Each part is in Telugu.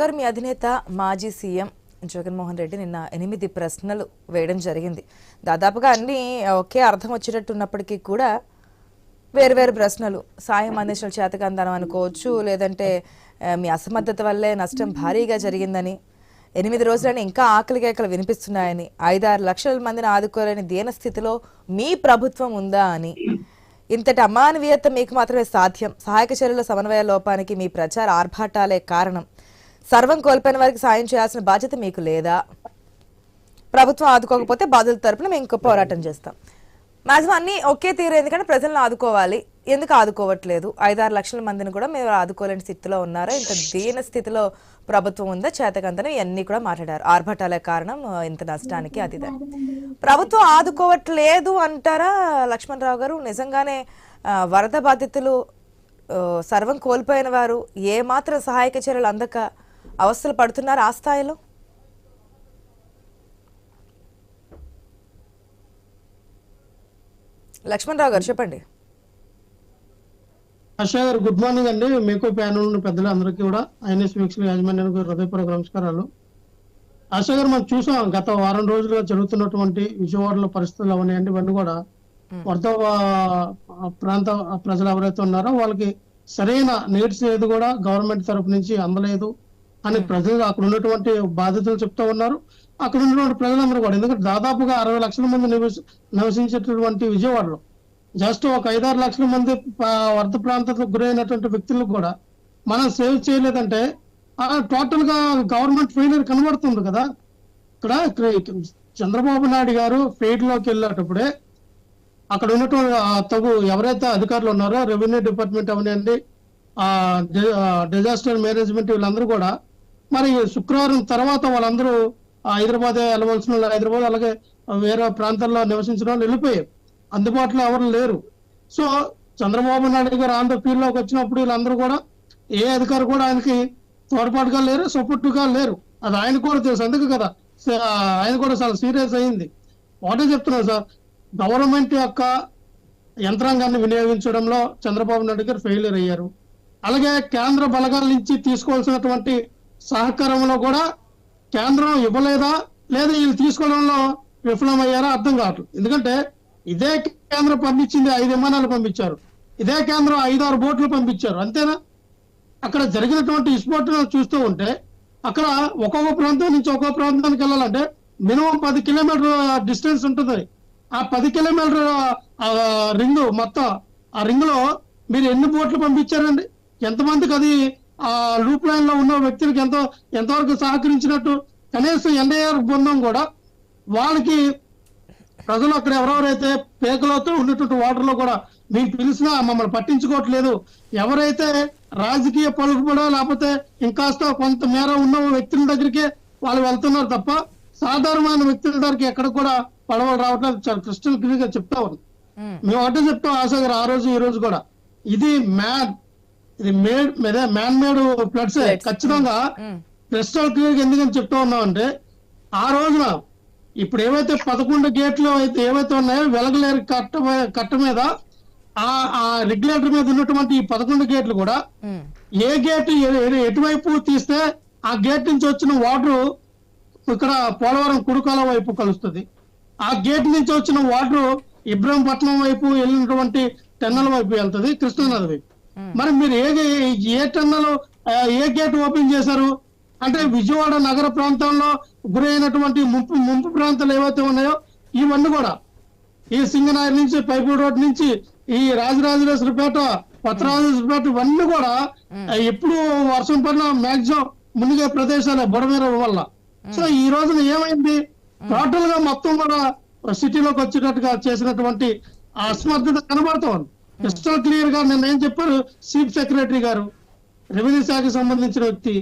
గారు మీ అధినేత మాజీ సీఎం జగన్మోహన్ రెడ్డి నిన్న 8 ప్రశ్నలు వేయడం జరిగింది. దాదాపుగా అన్ని ఒకే అర్థం వచ్చేటట్టు ఉన్నప్పటికీ కూడా వేరు ప్రశ్నలు. సాయం అందించిన చేతకందనం అనుకోవచ్చు, లేదంటే మీ అసమర్థత వల్లే నష్టం భారీగా జరిగిందని, 8 రోజులని ఇంకా ఆకలి కేకలు వినిపిస్తున్నాయని, 5-6 లక్షల మందిని ఆదుకోలేని దీనస్థితిలో మీ ప్రభుత్వం ఉందా అని, ఇంతటి అమానవీయత మీకు మాత్రమే సాధ్యం, సహాయక చర్యల సమన్వయ లోపానికి మీ ప్రచార ఆర్భాటాలే కారణం, సర్వం కోల్పోయిన వారికి సాయం చేయాల్సిన బాధ్యత మీకు లేదా, ప్రభుత్వం ఆదుకోకపోతే బాధితుల తరపున మేము ఇంకో పోరాటం చేస్తాం. మాక్సిమం అన్ని ఒకే తీరు. ఎందుకంటే ప్రజలను ఆదుకోవాలి, ఎందుకు ఆదుకోవట్లేదు, 5-6 లక్షల మందిని కూడా మీరు ఆదుకోలేని స్థితిలో ఉన్నారా, ఇంత దీన స్థితిలో ప్రభుత్వం ఉందా, చేతకందని ఇవన్నీ కూడా మాట్లాడారు. ఆర్భటాలే కారణం ఇంత నష్టానికి. అది ప్రభుత్వం ఆదుకోవట్లేదు అంటారా లక్ష్మణరావు గారు? నిజంగానే వరద బాధితులు, సర్వం కోల్పోయిన వారు ఏమాత్రం సహాయక చర్యలు అందక అవస్థలు పడుతున్నారు ఆ స్థాయిలో? లక్ష్మణరావు గారు చెప్పండి. ఆశా గారు గుడ్ మార్నింగ్ అండి. మీకు ప్యానల్ ఉన్న పెద్దలు అందరికీ కూడా ఐఎన్ఎస్ వీక్షణ యాజమాన్యానికి హృదయపూర్వక నమస్కారాలు. ఆశా గారు మనం చూసాం గత వారం రోజులుగా జరుగుతున్నటువంటి విజయవాడలో పరిస్థితులు అవన్నీ ఇవన్నీ కూడా వరద ప్రాంత ప్రజలు ఎవరైతే ఉన్నారో వాళ్ళకి సరైన నీడ్స్ ఏది కూడా గవర్నమెంట్ తరఫు నుంచి అందలేదు అని ప్రజలు అక్కడ ఉన్నటువంటి బాధితులు చెప్తా ఉన్నారు. అక్కడ ఉన్నటువంటి ప్రజలందరూ కూడా, ఎందుకంటే దాదాపుగా 60 లక్షల మంది నివసించేటటువంటి విజయవాడలో జస్ట్ ఒక 5-6 లక్షల మంది వరద ప్రాంతాలకు గురైనటువంటి వ్యక్తులకు కూడా మనం సేవ్ చేయలేదంటే టోటల్ గా గవర్నమెంట్ ఫెయిలియర్ కనబడుతుంది కదా. ఇక్కడ చంద్రబాబు నాయుడు గారు ఫెయిడ్ లోకి వెళ్ళేటప్పుడే అక్కడ ఉన్నటువంటి తగు ఎవరైతే అధికారులు ఉన్నారో, రెవెన్యూ డిపార్ట్మెంట్ అవనండి, డిజాస్టర్ మేనేజ్మెంట్, వీళ్ళందరూ కూడా మరి శుక్రవారం తర్వాత వాళ్ళందరూ హైదరాబాద్ వెళ్ళవలసిన వాళ్ళు హైదరాబాద్, అలాగే వేరే ప్రాంతాల్లో నివసించిన వాళ్ళు వెళ్ళిపోయారు. అందుబాటులో ఎవరు లేరు. సో చంద్రబాబు నాయుడు గారు ఆన్ ద ఫీల్డ్ లోకి వచ్చినప్పుడు వీళ్ళందరూ కూడా ఏ అధికారి కూడా ఆయనకి తోడ్పాటుగా లేరు, సపోర్ట్ గా లేరు. అది ఆయన కూడా తెలుసు, అందుకు కదా ఆయన కూడా చాలా సీరియస్ అయింది. ఒకటే చెప్తున్నారు సార్, గవర్నమెంట్ యొక్క యంత్రాంగాన్ని వినియోగించడంలో చంద్రబాబు నాయుడు గారు ఫెయిలియర్ అయ్యారు. అలాగే కేంద్ర బలగాల నుంచి తీసుకోవాల్సినటువంటి సహకారంలో కూడా కేంద్రం ఇవ్వలేదా లేదా వీళ్ళు తీసుకోవడంలో విఫలమయ్యారా అర్థం కావట్లేదు. ఎందుకంటే ఇదే కేంద్రం పంపించింది 5 విమానాలు పంపించారు, ఇదే కేంద్రం 5-6 బోట్లు పంపించారు, అంతేనా? అక్కడ జరిగినటువంటి విస్ఫోటన చూస్తూ ఉంటే అక్కడ ఒక్కొక్క ప్రాంతం నుంచి ఒక్కొక్క ప్రాంతానికి వెళ్ళాలంటే మినిమం 10 కిలోమీటర్ డిస్టెన్స్ ఉంటుంది. ఆ 10 కిలోమీటర్ రింగ్ మొత్తం, ఆ రింగ్ లో మీరు ఎన్ని బోట్లు పంపించారండి? ఎంతమందికి అది ఆ లూప్ లైన్ లో ఉన్న వ్యక్తులకు ఎంతవరకు సహకరించినట్టు? కనీసం ఎన్ఐఆర్ బృందం కూడా వాళ్ళకి ప్రజలు అక్కడ ఎవరెవరైతే పేకలతో ఉన్నటువంటి వాటర్ లో కూడా మేము పిలిచినా మమ్మల్ని పట్టించుకోవట్లేదు, ఎవరైతే రాజకీయ పలుకుబడో లేకపోతే ఇంకాస్త కొంత మేర ఉన్న వ్యక్తుల దగ్గరికే వాళ్ళు వెళ్తున్నారు తప్ప సాధారణమైన వ్యక్తుల దగ్గరికి ఎక్కడ కూడా పడవలు రావట్లేదు. చాలా క్రిస్టల్ క్లియర్ గా చెప్తా ఉంది. మేము ఒకటే చెప్తాం ఆశా గారు, ఆ రోజు ఈ రోజు కూడా ఇది మ్యాన్ మేడ్ ఫ్లడ్స్ ఖచ్చితంగా క్రిస్టల్ క్లియర్ గా ఎందుకని చెప్తా ఉన్నాం అంటే, ఆ రోజున ఇప్పుడు ఏవైతే 11 గేట్లు అయితే ఏవైతే ఉన్నాయో వెలగలేరు కట్ట మీద ఆ రెగ్యులేటర్ మీద ఉన్నటువంటి ఈ 11 గేట్లు కూడా ఏ గేట్ ఎటువైపు తీస్తే ఆ గేట్ నుంచి వచ్చిన వాటర్ ఇక్కడ పోలవరం కుడుకాల వైపు కలుస్తుంది, ఆ గేట్ నుంచి వచ్చిన వాటర్ ఇబ్రహీంపట్నం వైపు వెళ్ళినటువంటి టెన్నల వైపు వెళ్తుంది, కృష్ణానది వైపు. మరి మీరు ఏ టెన్నలు ఏ గేట్ ఓపెన్ చేశారు అంటే విజయవాడ నగర ప్రాంతంలో గురైనటువంటి ముంపు ప్రాంతాలు ఏవైతే ఉన్నాయో ఇవన్నీ కూడా ఈ సింగనాయర్ నుంచి పైపూడి రోడ్ నుంచి ఈ రాజరాజేశ్వరపేట, కొత్తరాజేశ్వరపేట ఇవన్నీ కూడా ఎప్పుడు వర్షం పడిన మాక్సిమం మునిగే ప్రదేశాలే బుడమేర వల్ల. సో ఈ రోజున ఏమైంది, టోటల్ గా మొత్తం కూడా సిటీలోకి వచ్చేటట్టుగా చేసినటువంటి అసమర్థత కనబడుతూ ఉంది. క్రిస్టల్ క్లియర్ గా నిన్న ఏం చెప్పారు చీఫ్ సెక్రటరీ గారు, రెవెన్యూ శాఖకు సంబంధించిన వ్యక్తి,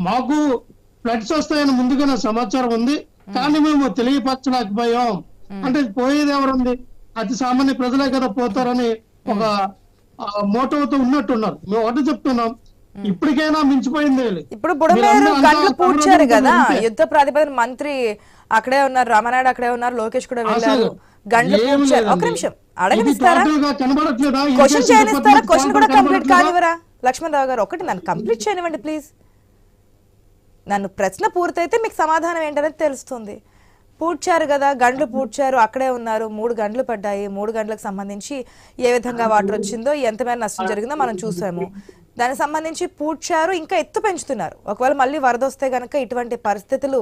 మాకు ఫ్లడ్స్ వస్తాయని ముందుగానే సమాచారం ఉంది కానీ మేము తెలియపరచలేకపోయాం. అంటే పోయేది ఎవరుంది, అతి సామాన్య ప్రజలే కదా పోతారని ఒక మోటోతో ఉన్నట్టున్నారు. మేము ఒకటి చెప్తున్నాం, ఇప్పటికైనా మించిపోయింది. ఇప్పుడు బుడమేరు గంటలు పూడ్చారు కదా, యుద్ధ ప్రాతిపదికన మంత్రి అక్కడే ఉన్నారు, రామనాయుడు అక్కడే ఉన్నారు, లోకేష్ కూడా వెళ్ళారు, గంటలు పూడ్చారు. ఒక నిమిషం అడగనిస్తారా, క్వశ్చన్ చేయనిస్తారా? క్వశ్చన్ కూడా కంప్లీట్ కానివరా లక్ష్మణరావు గారు? ఒకటి నన్ను కంప్లీట్ చేయనివ్వండి ప్లీజ్. నన్ను ప్రశ్న పూర్తయితే మీకు సమాధానం ఏంటనేది తెలుస్తుంది. పూడ్చారు కదా, గండ్లు పూడ్చారు, అక్కడే ఉన్నారు, 3 గంటలు పడ్డాయి, 3 గంటలకు సంబంధించి ఏ విధంగా వాటర్ వచ్చిందో, ఎంత మేర నష్టం జరిగిందో మనం చూసాము. దానికి సంబంధించి పూడ్చారు, ఇంకా ఎత్తు పెంచుతున్నారు. ఒకవేళ మళ్ళీ వరద వస్తే కనుక ఇటువంటి పరిస్థితులు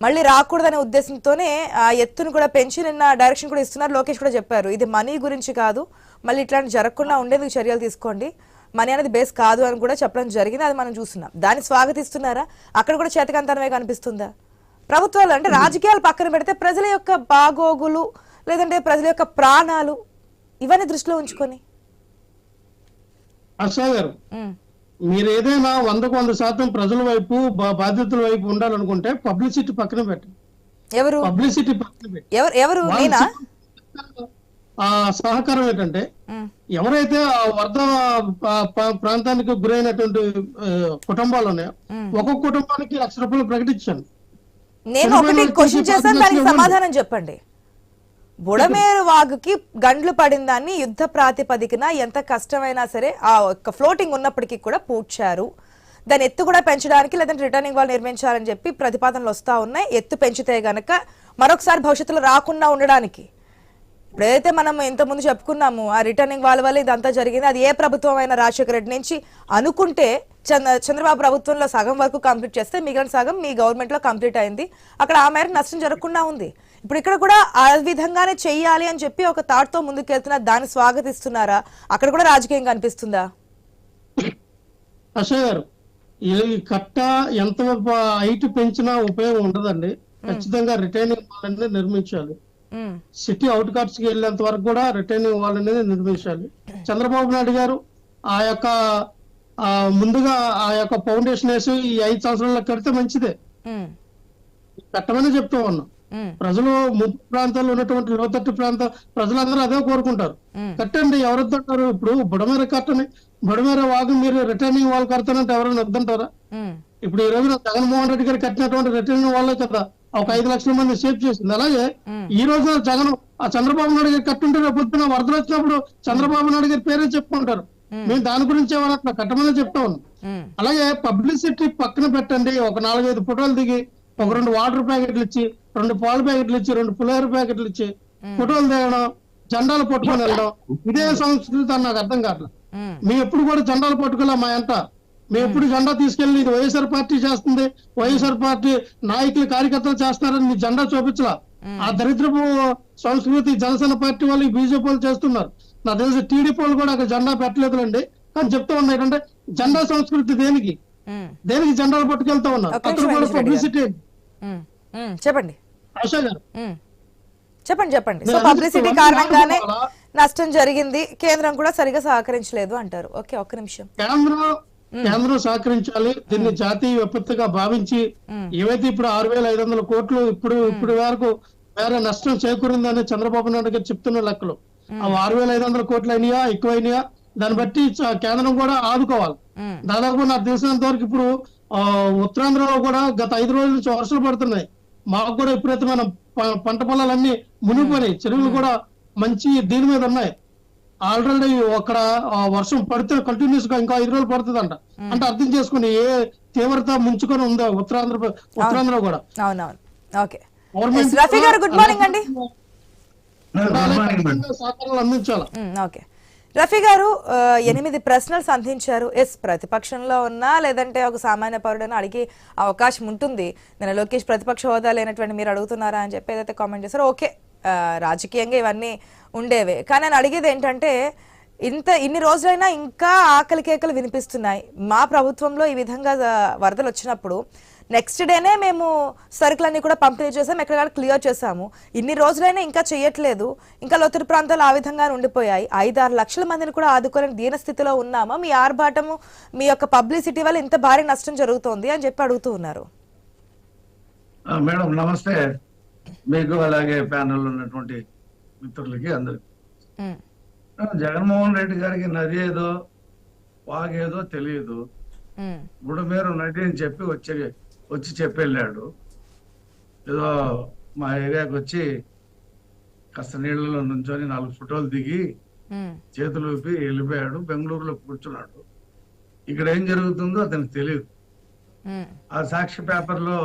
మళ్ళీ రాకూడదనే ఉద్దేశంతోనే ఆ ఎత్తును కూడా పెంచి నిన్న డైరెక్షన్ కూడా ఇస్తున్నారు. లోకేష్ కూడా చెప్పారు, ఇది మనీ గురించి కాదు, మళ్ళీ ఇట్లాంటి జరగకుండా ఉండేందుకు చర్యలు తీసుకోండి, మనీ అనేది బేస్ కాదు అని కూడా చెప్పడం జరిగింది. అది మనం చూస్తున్నాం. దాన్ని స్వాగతిస్తున్నారా? అక్కడ కూడా చేతకంతనమే కనిపిస్తుందా? ప్రభుత్వాలు అంటే రాజకీయాలు పక్కన పెడితే ప్రజల యొక్క బాగోగులు లేదంటే ప్రజల యొక్క ప్రాణాలు ఇవన్నీ దృష్టిలో ఉంచుకొని గారు మీరు ఏదైనా 100% ప్రజల వైపు బాధ్యతల వైపు ఉండాలనుకుంటే పబ్లిసిటీ పక్కన పెట్టండి. ఎవరు పబ్లిసిటీ పక్కన పెట్టి ఎవరు నేనా ఆ సహకారం ఏంటంటే ఎవరైతే ఆ వరద ప్రాంతానికి గురైనటువంటి కుటుంబాలు ఉన్నాయో ఒక్కొక్క కుటుంబానికి ₹1,00,000 ప్రకటించాను. నేను ఒకటి క్వశ్చన్ చేశాను, దానికి సమాధానం చెప్పండి. బుడమేరు వాగుకి గండ్లు పడిన దాన్ని యుద్ధ ప్రాతిపదికన ఎంత కష్టమైనా సరే ఆ ఫ్లోటింగ్ ఉన్నప్పటికీ కూడా పూడ్చారు. దాని ఎత్తు కూడా పెంచడానికి లేదంటే రిటర్నింగ్ వాల్ నిర్మించాలని చెప్పి ప్రతిపాదనలు వస్తా ఉన్నాయి. ఎత్తు పెంచితే గనక మరొకసారి భవిష్యత్తులో రాకుండా ఉండడానికి. ఇప్పుడు ఏదైతే మనం ఇంతకుముందు చెప్పుకున్నాము ఆ రిటర్నింగ్ వాల్ వల్ల ఇదంతా జరిగింది, అది ఏ ప్రభుత్వం అయినా రాజశేఖర రెడ్డి నుంచి అనుకుంటే చంద్రబాబు ప్రభుత్వంలో సగం వరకు కంప్లీట్ చేస్తే మిగిలిన సగం మీ గవర్నమెంట్ లో కంప్లీట్ అయింది. అక్కడ ఆ మేరకు నష్టం జరగకుండా ఉంది. ఇప్పుడు ఇక్కడ కూడా ఆ విధంగానే చెయ్యాలి అని చెప్పి ఒక థాట్ తో ముందుకెళ్తున్నా, దాన్ని స్వాగతిస్తున్నారా? అక్కడ కూడా రాజకీయం కనిపిస్తుందా? అశోక్ గారు, ఈ కట్ట ఎంత హైట్ పెంచినా ఉపయోగం ఉండదండి. ఖచ్చితంగా రిటైనింగ్ వాల్ అనేది నిర్మించాలి. సిటీ అవుట్ కట్స్ కి వెళ్ళేంత వరకు కూడా రిటైనింగ్ వాల్ అనేది నిర్మించాలి. చంద్రబాబు నాయుడు గారు ఆ యొక్క ముందుగా ఆ యొక్క ఫౌండేషన్ వేసి ఈ 5 సంవత్సరాల్లో కడితే మంచిదే, కట్టమని చెప్తూ ఉన్నాం. ప్రజలు ముంపు ప్రాంతాల్లో ఉన్నటువంటి లోతట్టు ప్రాంత ప్రజలందరూ అదే కోరుకుంటారు. కట్టండి, ఎవరు వద్దంటారు? ఇప్పుడు బుడమేర కట్టని, బుడమేర వాగు మీరు రిటర్నింగ్ వాల్ కడతానంటే ఎవరైనా వద్దంటారా? ఇప్పుడు ఈ రోజున జగన్మోహన్ రెడ్డి గారు కట్టినటువంటి రిటర్నింగ్ వాళ్ళే కదా ఒక 5 లక్షల మంది సేవ్ చేసింది. అలాగే ఈ రోజు చంద్రబాబు నాయుడు గారు కట్టుంటే రేపు పొద్దున వరదలు వచ్చినప్పుడు చంద్రబాబు నాయుడు గారి పేరే చెప్పుకుంటారు. మేము దాని గురించి అట్లా కట్టమని చెప్తా ఉన్నాం. అలాగే పబ్లిసిటీ పక్కన పెట్టండి. ఒక 4-5 ఫోటోలు దిగి, ఒక 2 వాటర్ ప్యాకెట్లు ఇచ్చి, 2 పాల ప్యాకెట్లు ఇచ్చి, 2 పులిహోర ప్యాకెట్లు ఇచ్చి ఫోటోలు దిగడం, జెండాలు పట్టుకొని వెళ్ళడం, ఇదే సంస్కృతి అని నాకు అర్థం కావట్లేదు. మేము ఎప్పుడు కూడా జెండాలు పట్టుకోలే మా ఎంట. మేము ఎప్పుడు జెండా తీసుకెళ్ళి ఇది వైఎస్ఆర్ పార్టీ చేస్తుంది, వైఎస్ఆర్ పార్టీ నాయకులు కార్యకర్తలు చేస్తున్నారని మీ జెండా చూపించలా. ఆ దరిద్రపు సంస్కృతి జనసేన పార్టీ వాళ్ళు బీజేపీ వాళ్ళు చేస్తున్నారు. నాకు తెలిసి టీడీపీ వాళ్ళు కూడా అక్కడ జెండా పెట్టలేదులండి. కానీ చెప్తా ఉన్నా ఏంటంటే జెండా సంస్కృతి దేనికి జెండాలు పట్టుకెళ్తా ఉన్నారు. అక్కడ కూడా పబ్లిసిటీ. చెప్పండి అశోక్ గారు, చెప్పండి. సో పబ్లిసిటీ కారణంగానే నష్టం జరిగింది, కేంద్రం కూడా సరిగా సహకరించలేదు అంటారు. ఓకే, ఒక్క నిమిషం. కేంద్రం సహకరించాలి. దీన్ని జాతీయ విపత్తుగా భావించి ఏవైతే ఇప్పుడు 6,500 కోట్లు ఇప్పుడు వరకు వేరే నష్టం చేకూరిందని చంద్రబాబు నాయుడు గారు చెప్తున్న లెక్కలు, అవి 6,500 కోట్లు అయినాయా ఎక్కువైనాయా దాన్ని బట్టి కేంద్రం కూడా ఆదుకోవాలి. దాదాపు నాకు తెలిసినంత వరకు ఇప్పుడు ఉత్తరాంధ్రలో కూడా గత 5 రోజుల నుంచి వర్షాలు పడుతున్నాయి. మాకు కూడా విపరీతమైన పంట పొలాలన్నీ మునిగిపోయినాయి. చెరువులు కూడా మంచి దీని మీద ఉన్నాయి. ఆల్రెడీ అక్కడ వర్షం పడితే కంటిన్యూస్ గా ఇంకా 5 రోజులు పడుతుందంట. అంటే అర్థం చేసుకుని ఏ తీవ్రత ముంచుకొని ఉందో ఉత్తరాంధ్ర కూడా. సహకారాలు అందించాలి. రఫీ గారు 8 ప్రశ్నలు సంధించారు. ప్రతిపక్షంలో ఉన్నా లేదంటే ఒక సామాన్య పౌరుడైనా అడిగే అవకాశం ఉంటుంది. నేను లోకేష్ ప్రతిపక్ష హోదా లేనటువంటి మీరు అడుగుతున్నారా అని చెప్పి ఏదైతే కామెంట్ చేశారో, ఓకే రాజకీయంగా ఇవన్నీ ఉండేవే. కానీ నేను అడిగేది ఏంటంటే, ఇన్ని రోజులైనా ఇంకా ఆకలి కేకలు వినిపిస్తున్నాయి. మా ప్రభుత్వంలో ఈ విధంగా వరదలు వచ్చినప్పుడు నెక్స్ట్ డేనే మేము సరుకులన్నీ కూడా పంపిణీ చేసాము, ఎక్కడ క్లియర్ చేసాము. ఇన్ని రోజులైనా ఇంకా చేయట్లేదు, ఇంకా లోతట్టు ప్రాంతాలు ఆ విధంగా ఉండిపోయాయి. 5-6 లక్షల మందిని కూడా ఆదుకోలేని దీన స్థితిలో ఉన్నామా? మీ ఆర్భాటము, మీ యొక్క పబ్లిసిటీ వల్ల ఇంత భారీ నష్టం జరుగుతోంది అని చెప్పి అడుగుతూ ఉన్నారు. మేడం నమస్తే, మీకు అలాగే ప్యానెల్ ఉన్నటువంటి మిత్రులకి అందరికి. జగన్మోహన్ రెడ్డి గారికి నది ఏదో వాగేదో తెలియదు. బుడమేరు నది అని చెప్పి వచ్చి చెప్పెళ్ళాడు. ఏదో మా ఏరియాకి వచ్చి కాస్త నీళ్ళలో నుంచొని 4 ఫోటోలు దిగి చేతులు ఊపి వెళ్ళిపోయాడు. బెంగళూరులో కూర్చున్నాడు. ఇక్కడ ఏం జరుగుతుందో అతనికి తెలియదు. ఉమ్, ఆ సాక్షి పేపర్లో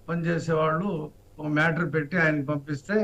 పనిచేసే వాళ్ళు ఒక మ్యాటర్ పెట్టి ఆయనకి పంపిస్తే